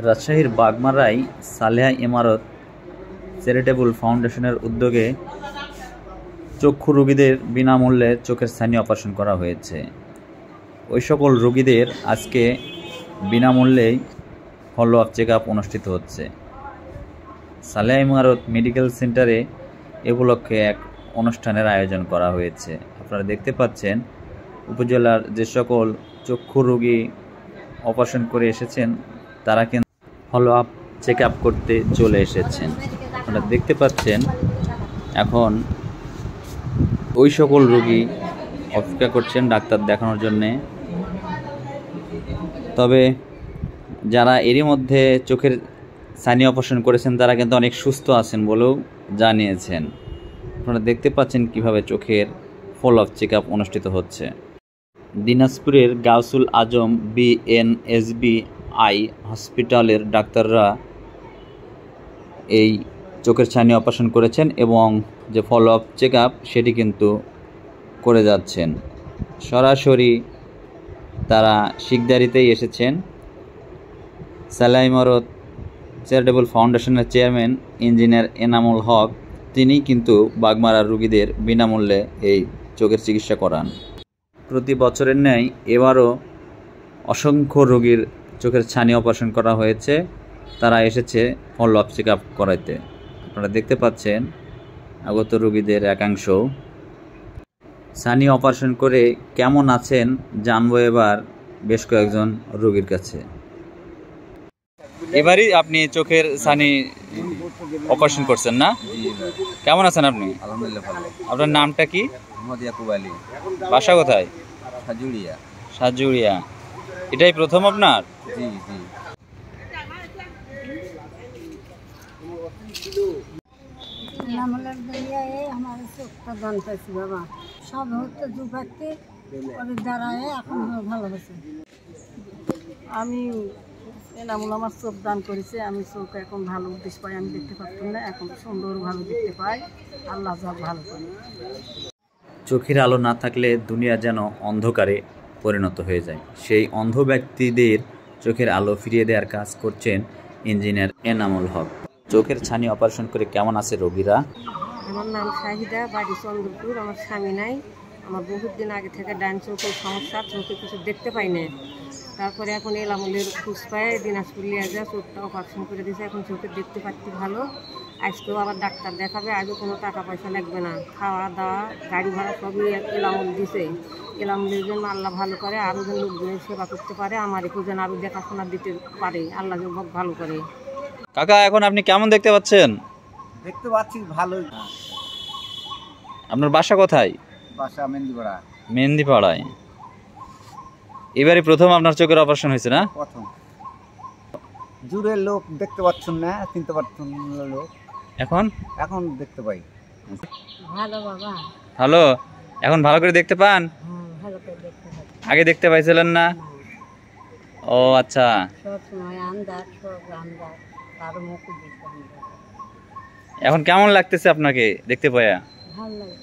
রাজশাহীর বাগমারায় সালেহা ইমারত চ্যারিটেবল ফাউন্ডেশনের উদ্যোগে চক্ষু রোগীদের বিনামূল্যে চোখের ছানি অপারেশন করা হয়েছে। ওই সকল রোগীদের আজকে বিনামূল্যেই ফলো আপ চেক আপ অনুষ্ঠিত হচ্ছে। সালেহা ইমারত মেডিকেল সেন্টারে এ উপলক্ষে এক অনুষ্ঠানের আয়োজন করা হয়েছে। আপনারা দেখতে পাচ্ছেন উপজেলার যে সকল চক্ষু রোগী অপারেশন করে এসেছেন তারা কিন্তু ফলো আপ চেক আপ করতে চলে এসেছেন। আপনারা দেখতে পাচ্ছেন এখন ওই সকল রোগী অপেক্ষা করছেন ডাক্তার দেখানোর জন্যে। তবে যারা এরই মধ্যে চোখের ছানি অপারেশন করেছেন তারা কিন্তু অনেক সুস্থ আছেন বলেও জানিয়েছেন। আপনারা দেখতে পাচ্ছেন কিভাবে চোখের ফলো আপ চেক আপ অনুষ্ঠিত হচ্ছে। দিনাজপুরের গাউসুল আজম বিএনএসবিআই হসপিটালের ডাক্তাররা এই চোখের ছানি অপারেশন করেছেন এবং যে ফলো আপ চেক আপ সেটি কিন্তু করে যাচ্ছেন। সরাসরি তারা শিকদারিতেই এসেছেন। সালেহা ইমারত চ্যারিটেবল ফাউন্ডেশনের চেয়ারম্যান ইঞ্জিনিয়ার এনামুল হক তিনি কিন্তু বাগমারার রোগীদের বিনামূল্যে এই চোখের চিকিৎসা করান। প্রতি বছরের ন্যায় এবারও অসংখ্য রোগীর চোখের ছানি অপারেশন করা হয়েছে। তারা এসেছে ফলো আপ চেক আপ করাইতে। আপনারা দেখতে পাচ্ছেন আগত রোগীদের একাংশ। ছানি অপারেশন করে কেমন আছেন জানবো এবার বেশ কয়েকজন রোগীর কাছে। এবারই আপনি চোখের ছানি অপারেশন করছেন না? কেমন আছেন আপনি? আলহামদুলিল্লাহ ভালো। আপনার নামটা কি? মোহাম্মদ ইয়াকুব আলী। বাসা কোথায়? সাজুড়িয়া। সাজুড়িয়া। এটাই প্রথম আপনার? জি জি। আমার চোখটা দান পাইছি বাবা, সব হচ্ছে দুপাতে ওদের দ্বারায় এখন ভালো হয়েছে। আমি এনামুল আমার চোখ দান করেছে, আমি চোখ এখন ভালো উদ্দেশ্য পাই, আমি দেখতে পারতাম না, এখন সুন্দরভাবে দেখতে পাই। আল্লাহ যা ভালো করে। চোখের আলো না থাকলে দুনিয়া যেন অন্ধকারে পরিণত হয়ে যায়। সেই অন্ধ ব্যক্তিদের চোখের আলো ফিরিয়ে দেওয়ার কাজ করছেন ইঞ্জিনিয়ার এনামুল হক। চোখের ছানি অপারেশন করে কেমন আছে রোগীরা? আমার নাম শাহিদা, বাড়ি চন্দ্রপুর। আমার স্বামী নাই। আমার বহুত দিন আগে থেকে ডান চোখের সমস্যা, চোখে কিছু দেখতে পাই না। তারপরে এখন এলামুলের খোঁজ পায়, দিনাজপুর লিয়ে যায়, চোখটা অপারেশন করে দিয়েছে, এখন চোখে দেখতে পাচ্ছি ভালো। আজকেও আবার ডাক্তার দেখাবে, আজও কোনো টাকা পয়সা লাগবে না, খাওয়া দাওয়া গাড়ি ভাড়া সবই এলামুল দিছে। এলামুলের জন্য আল্লাহ ভালো করে, আরও যেন লোকজনের সেবা করতে পারে, আমার একটু যেন আরও দেখাশোনা দিতে পারে, আল্লাহ যেন ভালো করে। কাকা এখন আপনি কেমন দেখতে পাচ্ছেন? দেখতে পাচ্ছি ভালো। আপনার বাসা কোথায়? বাসা মেহেন্দিপাড়া। মেহেন্দিপাড়ায়। এবারে প্রথম আপনার চোখের অপারেশন হয়েছে না? প্রথম। দূরের লোক দেখতে পাচ্ছেন না, চিনতে পারছেন না লোক। এখন এখন দেখতে পাই। ভালো বাবা। ভালো, এখন ভালো করে দেখতে পান? ভালো করে দেখতে পাই। আগে দেখতে পাইছিলেন না? ও আচ্ছা। সব সময় আন্দাজ, সব আন্দাজ, কারো মুখ দেখতে। এখন কেমন লাগতেছে আপনাকে দেখতে পায়া? ভালো লাগে।